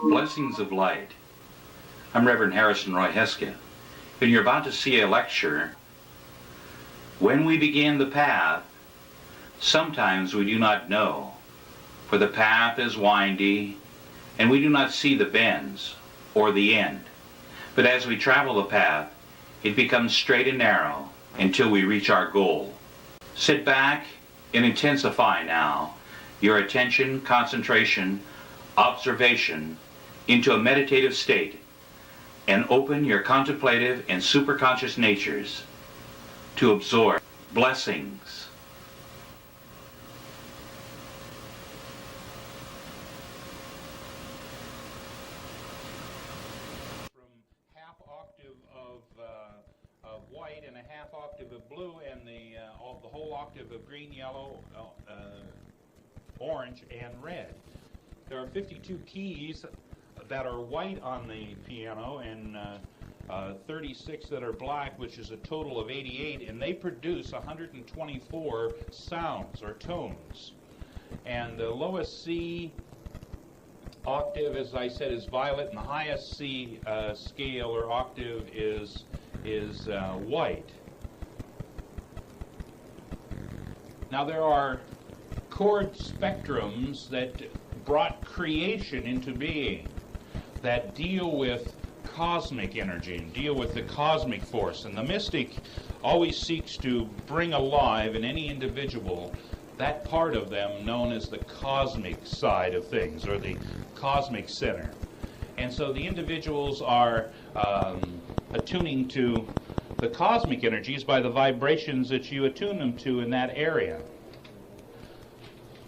Blessings of Light. I'm Reverend Harrison Roy Heske, and you're about to see a lecture. When we begin the path, sometimes we do not know, for the path is windy, and we do not see the bends or the end. But as we travel the path, it becomes straight and narrow until we reach our goal. Sit back and intensify now your attention, concentration, observation into a meditative state, and open your contemplative and superconscious natures to absorb blessings. From half octave of white and a half octave of blue and the whole octave of green, yellow, orange, and red. There are 52 keys that are white on the piano and 36 that are black, which is a total of 88, and they produce 124 sounds or tones. And the lowest C octave, as I said, is violet, and the highest C scale or octave is white. Now there are chord spectrums that brought creation into being, that deal with cosmic energy and deal with the cosmic force. And the mystic always seeks to bring alive in any individual that part of them known as the cosmic side of things, or the cosmic center. And so the individuals are attuning to the cosmic energies by the vibrations that you attune them to in that area.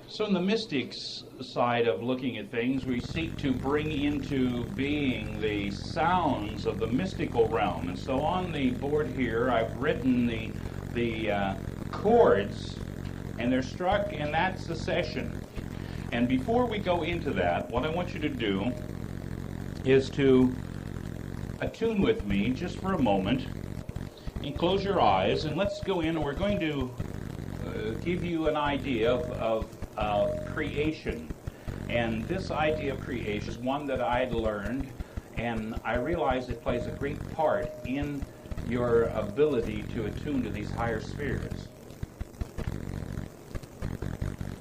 So in the mystics side of looking at things, we seek to bring into being the sounds of the mystical realm. And so on the board here, I've written the chords, and they're struck in that succession. And before we go into that, what I want you to do is to attune with me just for a moment, and close your eyes, and let's go in, and we're going to give you an idea of creation. And this idea of creation is one that I'd learned, and I realize it plays a great part in your ability to attune to these higher spheres.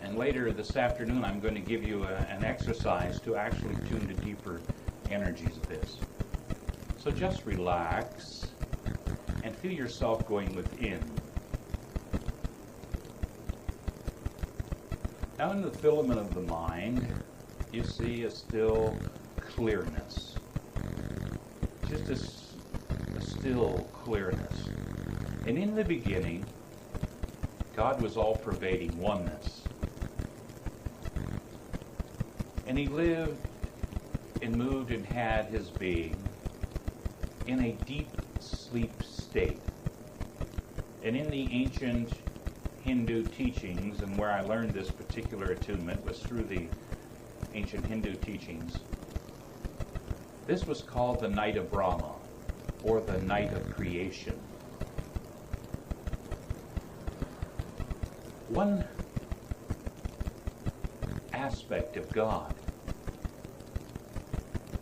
And later this afternoon I'm going to give you an exercise to actually tune to deeper energies of this. So just relax and feel yourself going within. Now in the filament of the mind, you see a still clearness. Just a still clearness. And in the beginning, God was all-pervading oneness. And he lived and moved and had his being in a deep sleep state. And in the ancient Hindu teachings, and where I learned this particular attunement was through the ancient Hindu teachings, this was called the night of Brahma, or the night of creation. One aspect of God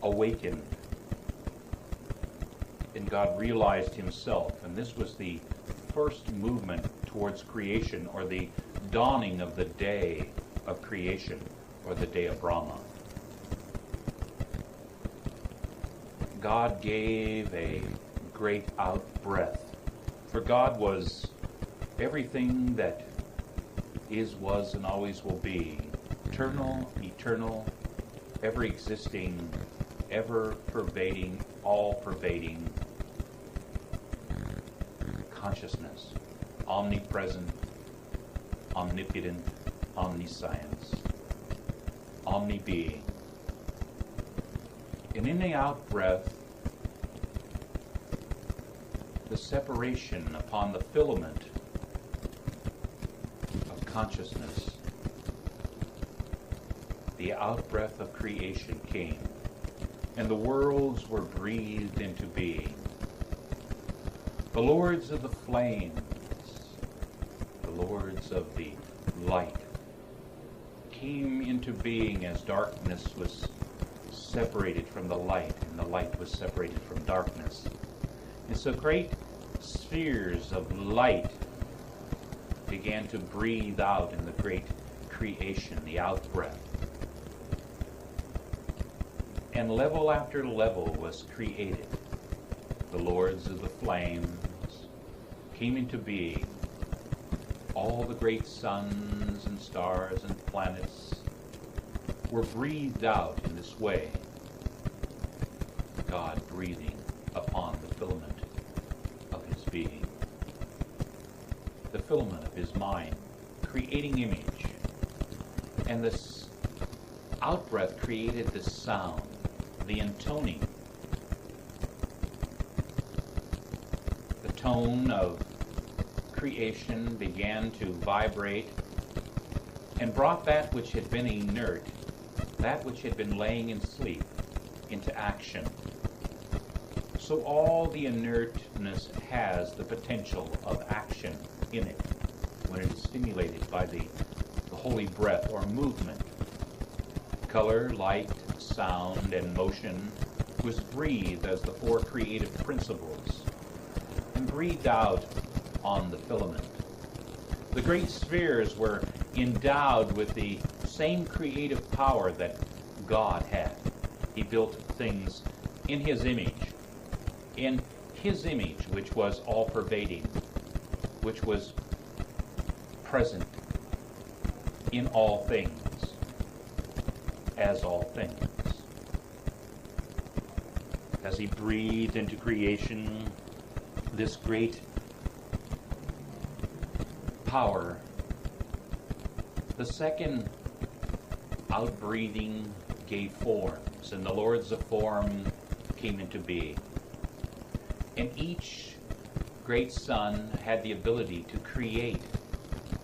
awakened, and God realized himself, and this was the first movement towards creation, or the dawning of the day of creation, or the day of Brahma. God gave a great out-breath, for God was everything that is, was, and always will be, eternal, ever-existing, ever-pervading, all-pervading consciousness. Omnipresent, omnipotent, omniscience, omni-being. And in the out-breath, the separation upon the filament of consciousness, the out-breath of creation came, and the worlds were breathed into being. The lords of the flames, the lords of the light, came into being as darkness was separated from the light, and the light was separated from darkness. And so great spheres of light began to breathe out in the great creation, the out-breath. And level after level was created. The lords of the flames came into being. All the great suns and stars and planets were breathed out in this way. God breathing upon the filament of his being, the filament of his mind, creating image. And this out-breath created the sound, the intoning, the tone of creation began to vibrate and brought that which had been inert, that which had been laying in sleep, into action. So all the inertness has the potential of action in it when it is stimulated by the holy breath or movement. Color, light, sound, and motion was breathed as the four creative principles and breathed out on the filament. The great spheres were endowed with the same creative power that God had. He built things in his image, which was all-pervading, which was present in all things, as all things. As he breathed into creation this great power, the second outbreathing gave forms, and the lords of form came into being. And each great sun had the ability to create,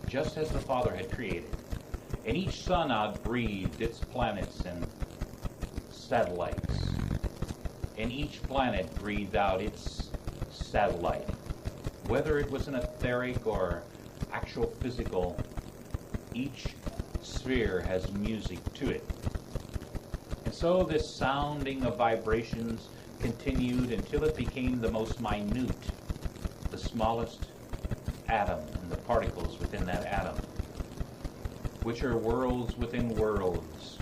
just as the Father had created. And each sun outbreathed its planets and satellites. And each planet breathed out its satellite. Whether it was an etheric or actual physical, each sphere has music to it. And so this sounding of vibrations continued until it became the most minute, the smallest atom and the particles within that atom, which are worlds within worlds,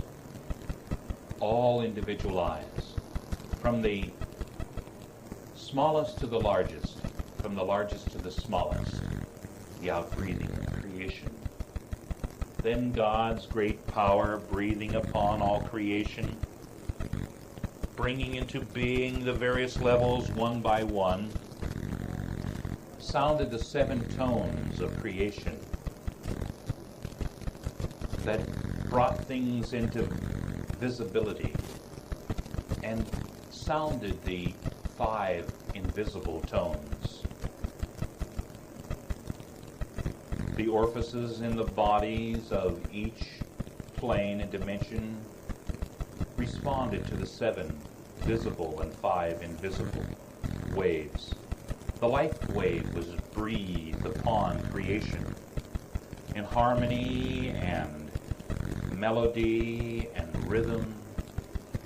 all individualized, from the smallest to the largest, from the largest to the smallest, the outbreathing of creation. Then God's great power breathing upon all creation, bringing into being the various levels one by one, sounded the seven tones of creation that brought things into visibility and sounded the 5 invisible tones. The orifices in the bodies of each plane and dimension responded to the 7 visible and 5 invisible waves. The life wave was breathed upon creation in harmony, and melody and rhythm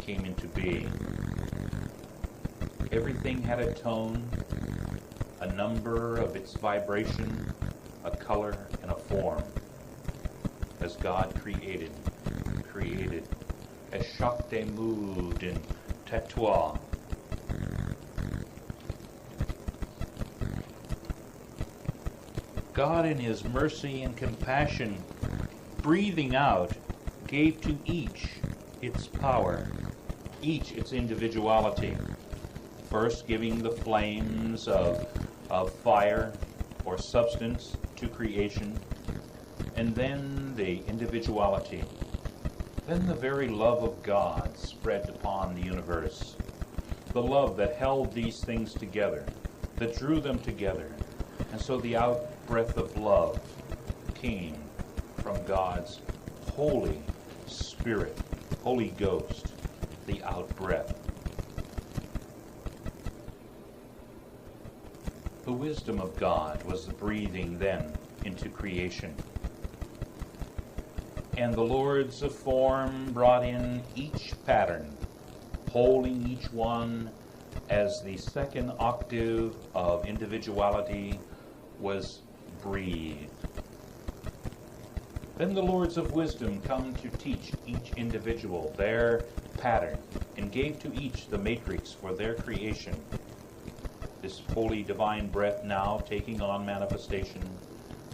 came into being. Everything had a tone, a number of its vibration, a color, and a form. As God created, as Shakti moved in Tattwa. God in his mercy and compassion, breathing out, gave to each its power, each its individuality. First giving the flames of fire or substance to creation, and then the individuality. Then the very love of God spread upon the universe, the love that held these things together, that drew them together. And so the out-breath of love came from God's Holy Spirit, Holy Ghost, the out-breath. The wisdom of God was the breathing then into creation. And the lords of form brought in each pattern holding each one as the second octave of individuality was breathed. Then the Lords of Wisdom come to teach each individual their pattern and gave to each the matrix for their creation. This holy divine breath now taking on manifestation,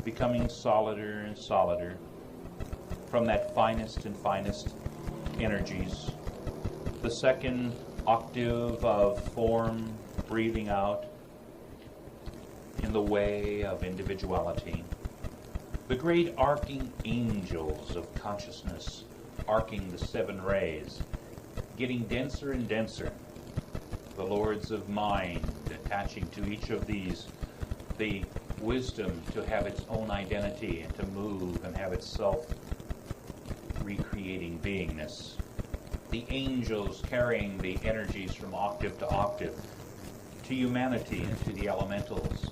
becoming solider and solider from that finest and finest energies. The second octave of form breathing out in the way of individuality. The great arcing angels of consciousness arcing the seven rays, getting denser and denser. The Lords of Mind attaching to each of these the wisdom to have its own identity and to move and have its self-recreating beingness. The angels carrying the energies from octave to octave to humanity and to the elementals.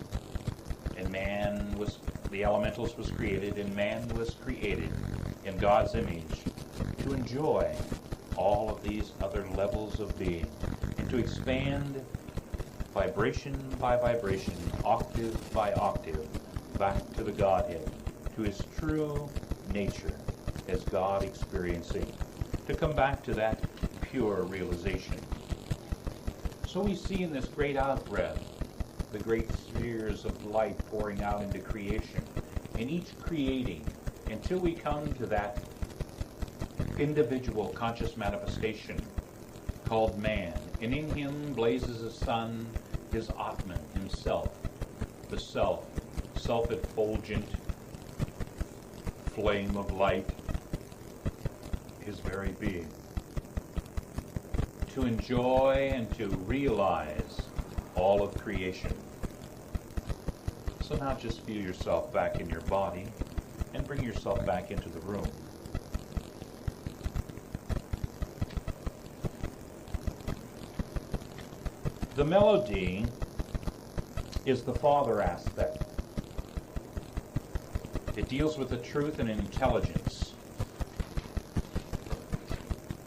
And the elementals was created, and man was created in God's image to enjoy all of these other levels of being and to expand vibration by vibration, octave by octave, back to the Godhead, to his true nature as God experiencing, to come back to that pure realization. So we see in this great out-breath the great spheres of light pouring out into creation, and each creating until we come to that individual conscious manifestation called man. And in him blazes the sun, his Atman, himself, the self-effulgent flame of light, his very being. To enjoy and to realize all of creation. So now just feel yourself back in your body and bring yourself back into the room. The melody is the father aspect. It deals with the truth and intelligence.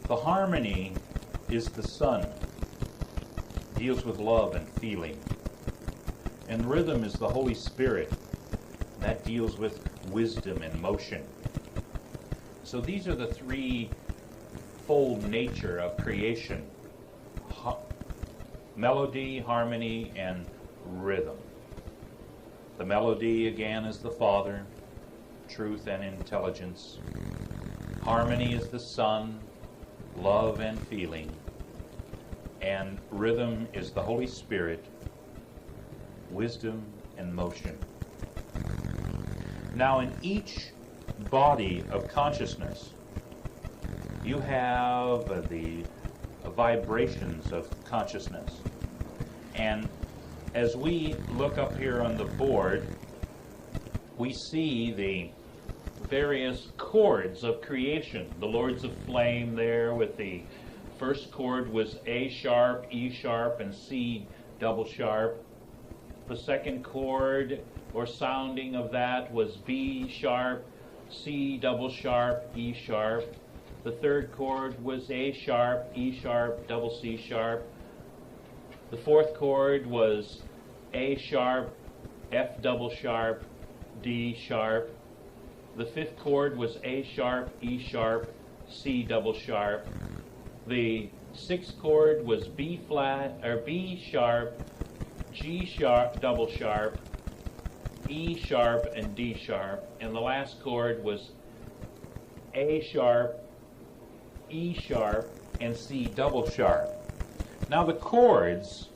The harmony is the son. Deals with love and feeling. And rhythm is the Holy Spirit. That deals with wisdom and motion. So these are the threefold nature of creation. Melody, harmony, and rhythm. The melody, again, is the Father, truth and intelligence. Harmony is the Son, love and feeling. And rhythm is the Holy Spirit, wisdom and motion. Now, in each body of consciousness, you have the vibrations of consciousness. And as we look up here on the board, we see the various chords of creation. The Lords of Flame there with the first chord was A sharp, E sharp, and C double sharp. The second chord or sounding of that was B sharp, C double sharp, E sharp. The third chord was A sharp, E sharp, double C sharp. The fourth chord was A sharp, F double sharp, D sharp. The fifth chord was A sharp, E sharp, C double sharp. The sixth chord was B flat or B sharp, G sharp double sharp, E sharp, and D sharp. And the last chord was A sharp, E sharp, and C double sharp. Now the chords,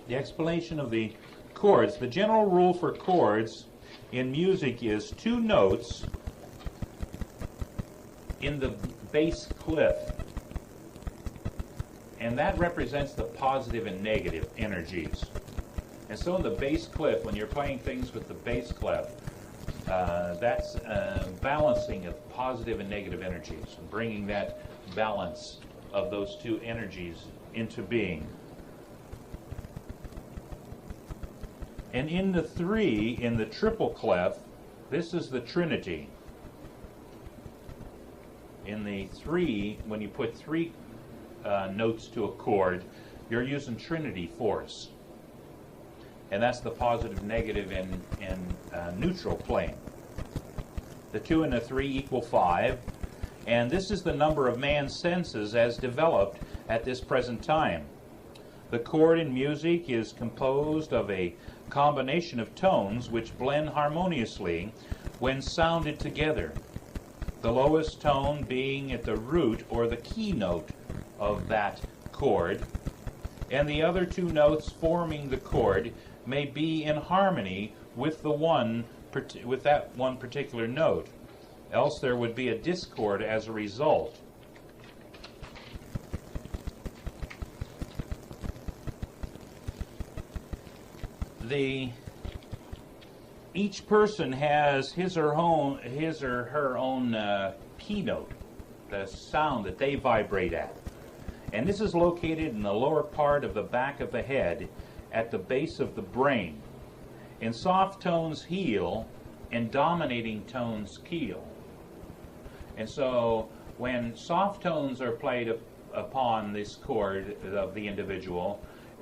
the explanation of the chords, the general rule for chords in music is 2 notes in the bass clef. And that represents the positive and negative energies. And so in the bass clef, when you're playing things with the bass clef, that's balancing of positive and negative energies, and bringing that balance of those 2 energies into being. And in the 3, in the triple clef, this is the Trinity. In the 3, when you put 3 notes to a chord, you're using trinity force. And that's the positive, negative, and neutral plane. The 2 and the 3 equal 5. And this is the number of man's senses as developed at this present time. The chord in music is composed of a combination of tones which blend harmoniously when sounded together. The lowest tone being at the root or the keynote of that chord, and the other 2 notes forming the chord may be in harmony with that one particular note, else there would be a discord as a result. Each person has his or her own keynote, the sound that they vibrate at. And this is located in the lower part of the back of the head at the base of the brain. And soft tones heal and dominating tones keel. And so when soft tones are played upon this chord of the individual,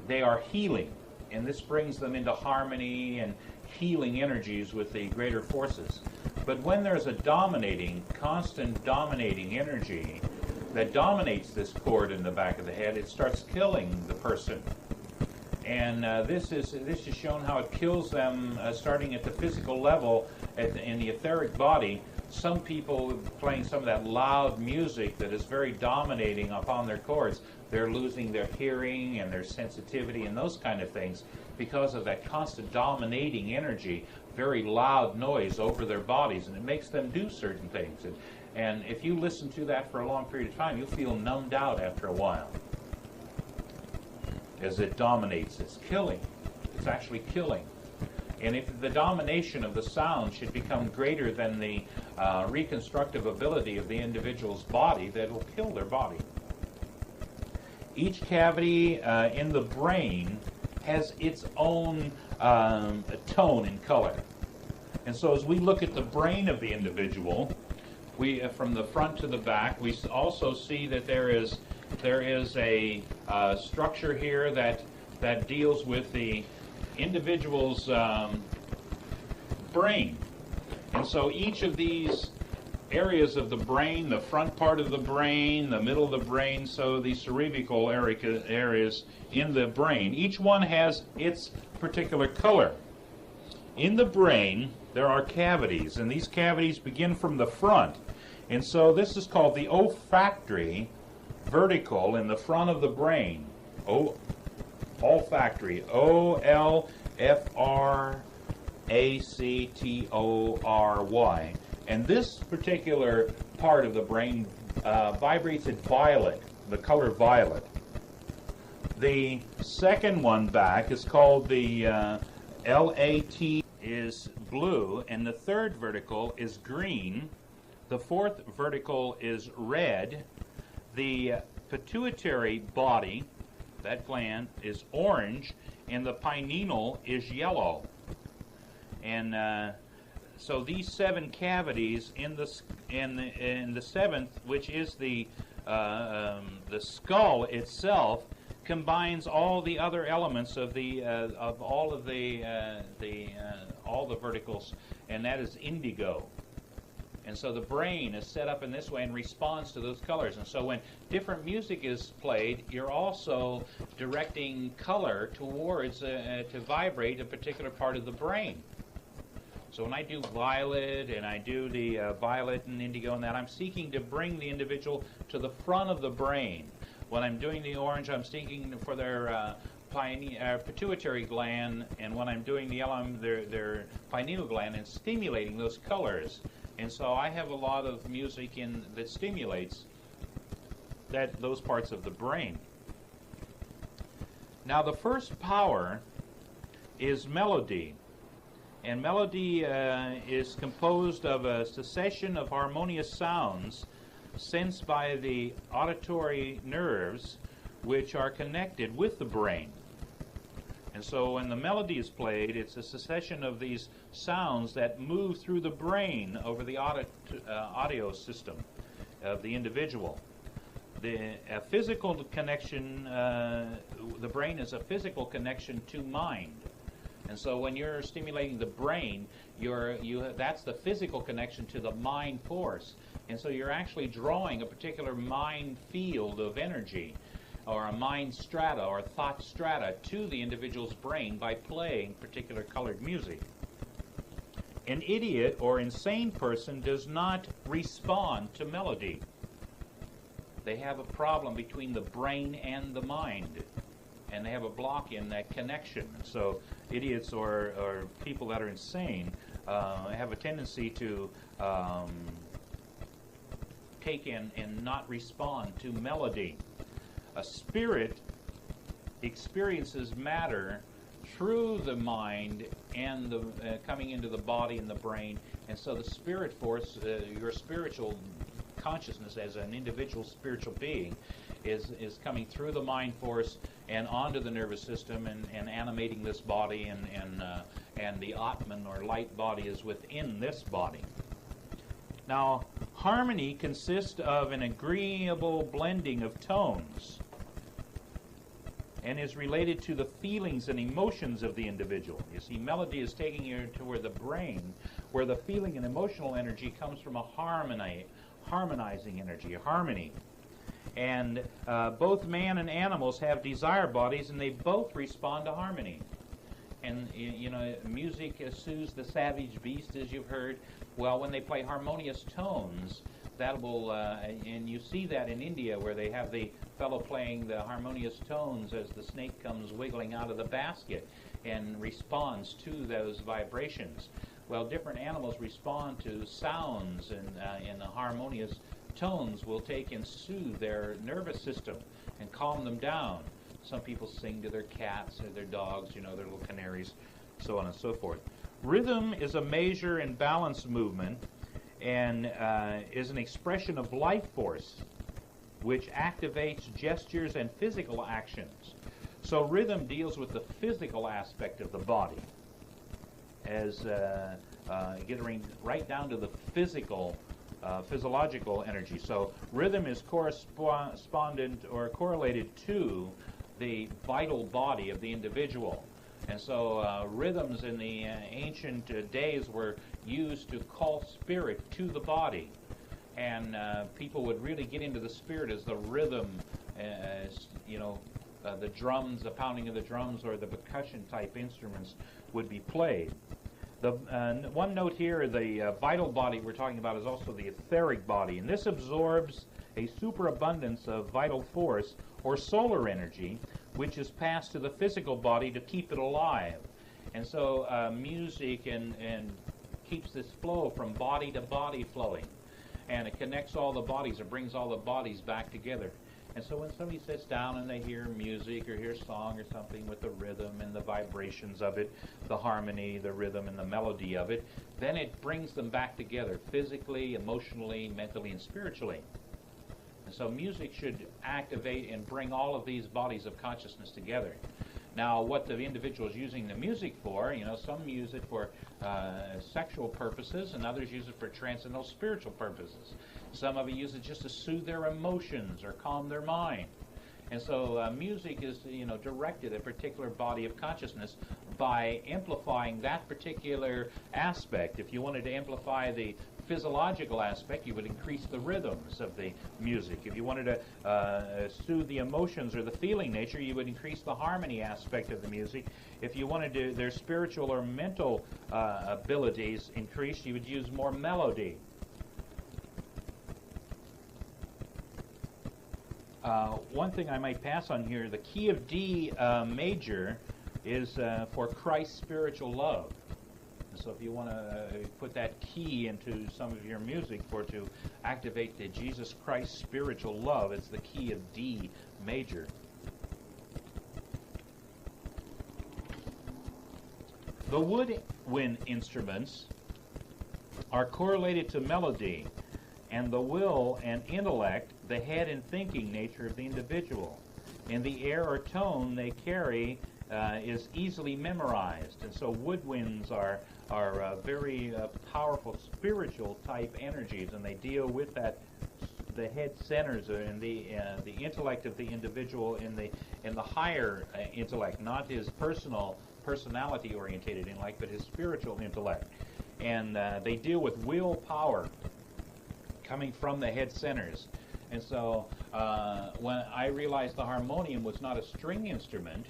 they are healing. And this brings them into harmony and healing energies with the greater forces. But when there's a constant dominating energy that dominates this chord in the back of the head, it starts killing the person. And this is shown how it kills them starting at the physical level in the etheric body. Some people playing some of that loud music that is very dominating upon their chords, they're losing their hearing and their sensitivity and those kind of things because of that constant dominating energy, very loud noise over their bodies, and it makes them do certain things. And if you listen to that for a long period of time, you'll feel numbed out after a while. As it dominates, it's killing. It's actually killing. And if the domination of the sound should become greater than the reconstructive ability of the individual's body, that will kill their body. Each cavity in the brain has its own tone and color. And so as we look at the brain of the individual, we from the front to the back, we also see that there is a structure here that deals with the individual's brain. And so each of these areas of the brain, the front part of the brain, the middle of the brain, so the cerebral areas in the brain, each one has its particular color. In the brain, there are cavities, and these cavities begin from the front. And so this is called the olfactory vertical in the front of the brain. Olfactory. Olfactory. And this particular part of the brain vibrates at violet, the color violet. The second one back is called the LAT, is blue, and the third vertical is green. The fourth vertical is red. The pituitary body, that gland, is orange, and the pineal is yellow. And so these 7 cavities in the seventh, which is the skull itself, combines all the other elements of all the verticals, and that is indigo. And so the brain is set up in this way and responds to those colors. And so when different music is played, you're also directing color towards to vibrate a particular part of the brain. So when I do violet and I do the violet and indigo and that, I'm seeking to bring the individual to the front of the brain. When I'm doing the orange, I'm seeking for their pituitary gland, and when I'm doing the yellow, I'm their pineal gland, and stimulating those colors. And so I have a lot of music that stimulates those parts of the brain. Now the first power is melody. And melody is composed of a succession of harmonious sounds sensed by the auditory nerves, which are connected with the brain. And so when the melody is played, it's a succession of these sounds that move through the brain over the audio system of the individual. The physical connection, the brain is a physical connection to mind. And so when you're stimulating the brain, that's the physical connection to the mind force. And so you're actually drawing a particular mind field of energy, or a mind strata or thought strata, to the individual's brain by playing particular colored music. An idiot or insane person does not respond to melody. They have a problem between the brain and the mind, and they have a block in that connection. So idiots or people that are insane have a tendency to take in and not respond to melody. A spirit experiences matter through the mind and the coming into the body and the brain, and so the spirit force, your spiritual consciousness as an individual spiritual being, is coming through the mind force and onto the nervous system and animating this body, and the Atman or light body is within this body. Now, harmony consists of an agreeable blending of tones and is related to the feelings and emotions of the individual. You see, melody is taking you toward the brain, where the feeling and emotional energy comes from a harmonizing energy, a harmony. And both man and animals have desire bodies, and they both respond to harmony. And, music soothes the savage beast, as you've heard. Well, when they play harmonious tones, that will, and you see that in India, where they have the fellow playing the harmonious tones as the snake comes wiggling out of the basket and responds to those vibrations. Well, different animals respond to sounds, and the harmonious tones will take and soothe their nervous system and calm them down. Some people sing to their cats or their dogs, their little canaries, so on and so forth. Rhythm is a measure and balance movement, and is an expression of life force, which activates gestures and physical actions. So rhythm deals with the physical aspect of the body, as getting right down to the physiological energy. So rhythm is correspondent or correlated to the vital body of the individual. And so rhythms in the ancient days were used to call spirit to the body. And people would really get into the spirit as the rhythm, the drums, the pounding of the drums, or the percussion type instruments would be played. The one note here, the vital body we're talking about is also the etheric body, and this absorbs a superabundance of vital force or solar energy, which is passed to the physical body to keep it alive. And so music and keeps this flow from body to body flowing, and it connects all the bodies. It brings all the bodies back together. And so when somebody sits down and they hear music or hear song or something with the rhythm and the vibrations of it, the harmony, the rhythm, and the melody of it, then it brings them back together physically, emotionally, mentally, and spiritually. And so music should activate and bring all of these bodies of consciousness together. Now, what the individual is using the music for, some use it for sexual purposes, and others use it for transcendental spiritual purposes. Some of it use it just to soothe their emotions or calm their mind. And so music is, directed at a particular body of consciousness by amplifying that particular aspect. If you wanted to amplify the physiological aspect, you would increase the rhythms of the music. If you wanted to soothe the emotions or the feeling nature, you would increase the harmony aspect of the music. If you wanted to, their spiritual or mental abilities increased, you would use more melody. One thing I might pass on here, the key of D major is for Christ's spiritual love. So if you want to put that key into some of your music to activate the Jesus Christ spiritual love, it's the key of D major. The woodwind instruments are correlated to melody and the will and intellect, the head and thinking nature of the individual. And the air or tone they carry is easily memorized. And so woodwinds are very powerful spiritual type energies, and they deal with that the head centers in the intellect of the individual in the higher intellect, not his personality orientated intellect, but his spiritual intellect. And they deal with willpower coming from the head centers. And so when I realized the harmonium was not a string instrument,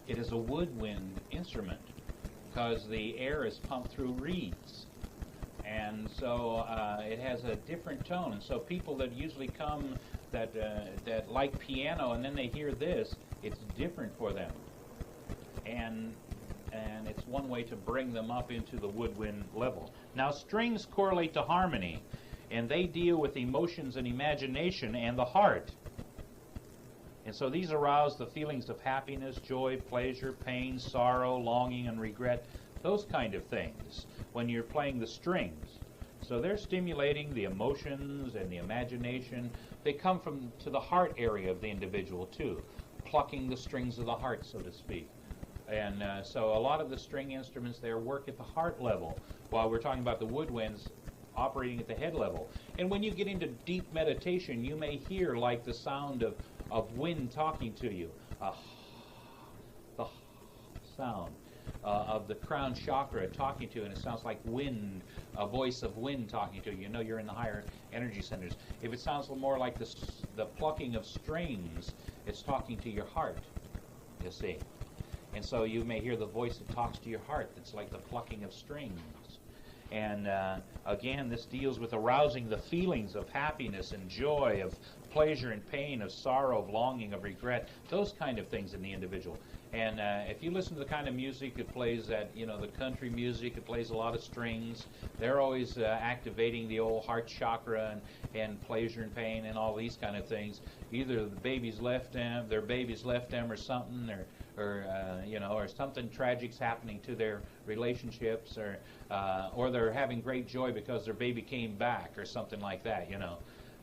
it is a woodwind instrument, because the air is pumped through reeds. And so it has a different tone. And so people that usually come that like piano and then they hear this, it's different for them. And it's one way to bring them up into the woodwind level. Now, strings correlate to harmony, and they deal with emotions and imagination and the heart. And so these arouse the feelings of happiness, joy, pleasure, pain, sorrow, longing, and regret, those kind of things when you're playing the strings. So they're stimulating the emotions and the imagination. They come to the heart area of the individual too, plucking the strings of the heart, so to speak. And so a lot of the string instruments there work at the heart level, while we're talking about the woodwinds operating at the head level. And when you get into deep meditation, you may hear like the sound of wind talking to you, the sound of the crown chakra talking to you, and it sounds like wind, a voice of wind talking to you. You know you're in the higher energy centers. If it sounds a little more like the plucking of strings, it's talking to your heart, you see. And so you may hear the voice that talks to your heart that's like the plucking of strings. And again, this deals with arousing the feelings of happiness and joy, of pleasure and pain, of sorrow, of longing, of regret, those kind of things in the individual. And if you listen to the kind of music it plays, the country music, it plays a lot of strings. They're always activating the old heart chakra and pleasure and pain and all these kind of things. Either the baby's left them, their baby's left them, or something, or something tragic's happening to their relationships, or they're having great joy because their baby came back, or something like that,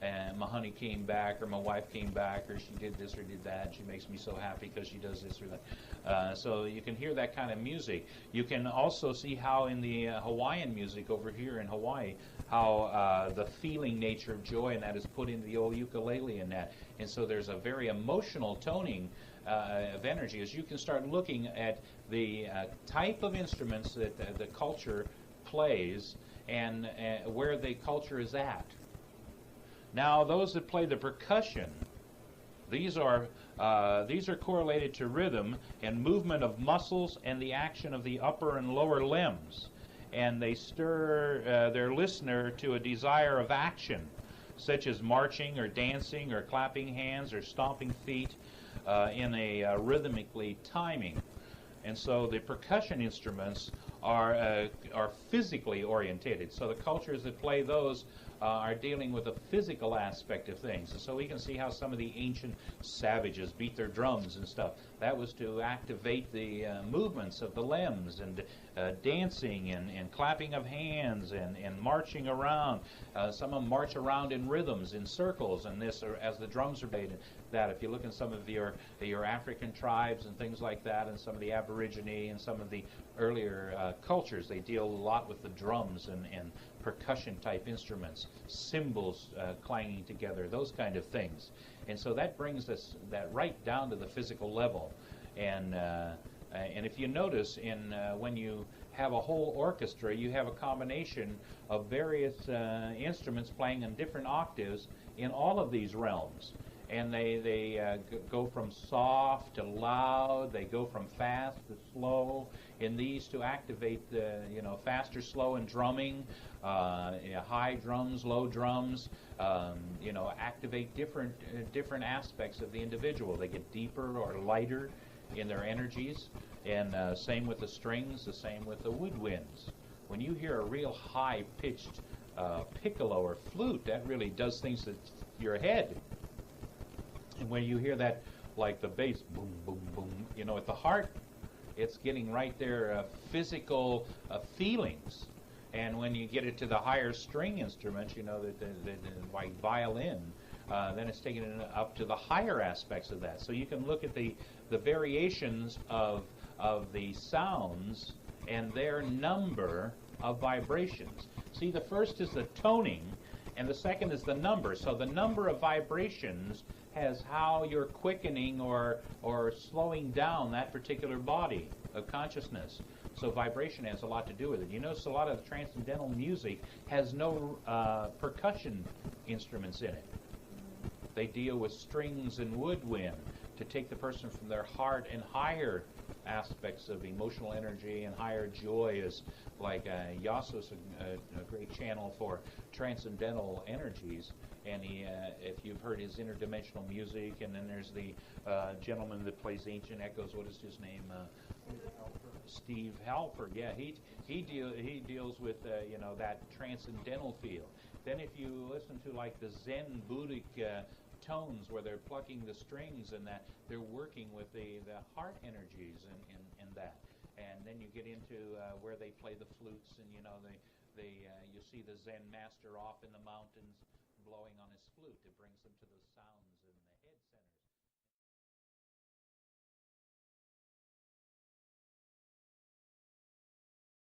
And my honey came back, or my wife came back, or she did this or did that, and she makes me so happy because she does this or that. So you can hear that kind of music. You can also see how in the Hawaiian music over here in Hawaii, how the feeling nature of joy and that is put into the old ukulele and that. And so there's a very emotional toning of energy. As you can start looking at the type of instruments that the culture plays and where the culture is at. Now, those that play the percussion, these are correlated to rhythm and movement of muscles and the action of the upper and lower limbs, and they stir their listener to a desire of action, such as marching or dancing or clapping hands or stomping feet in a rhythmically timing. And so the percussion instruments are physically orientated. So the cultures that play those are dealing with the physical aspect of things. And so we can see how some of the ancient savages beat their drums and stuff. That was to activate the movements of the limbs, and dancing and clapping of hands and marching around. Some of them march around in rhythms, in circles, and this as the drums are played. That if you look in some of your African tribes and things like that, and some of the Aborigine and some of the earlier cultures, they deal a lot with the drums and percussion type instruments, cymbals clanging together, those kind of things. And so that brings us that right down to the physical level. And if you notice, when you have a whole orchestra, you have a combination of various instruments playing in different octaves in all of these realms. And they go from soft to loud. They go from fast to slow. In these to activate the faster, slow, and drumming, high drums, low drums. Activate different aspects of the individual. They get deeper or lighter in their energies, and same with the strings. The same with the woodwinds. When you hear a real high-pitched piccolo or flute, that really does things to your head. And when you hear that, like the bass, boom, boom, boom, at the heart, it's getting right there physical feelings. And when you get it to the higher string instruments, like violin, then it's taking it up to the higher aspects of that. So you can look at the variations of the sounds and their number of vibrations. See, the first is the toning, And the second is the number. So the number of vibrations has how you're quickening or slowing down that particular body of consciousness. So vibration has a lot to do with it. You notice a lot of the transcendental music has no percussion instruments in it. They deal with strings and woodwind to take the person from their heart and higher aspects of emotional energy and higher joy, is like Yaso's a great channel for transcendental energies. And he, if you've heard his interdimensional music, and then there's the gentleman that plays Ancient Echoes. What is his name? Steve Halford. Yeah, he deals with that transcendental field. Then if you listen to like the Zen Buddhic tones, where they're plucking the strings and that, they're working with the heart energies in that. And then you get into where they play the flutes, and you see the Zen master off in the mountains blowing on his flute. It brings them to the sounds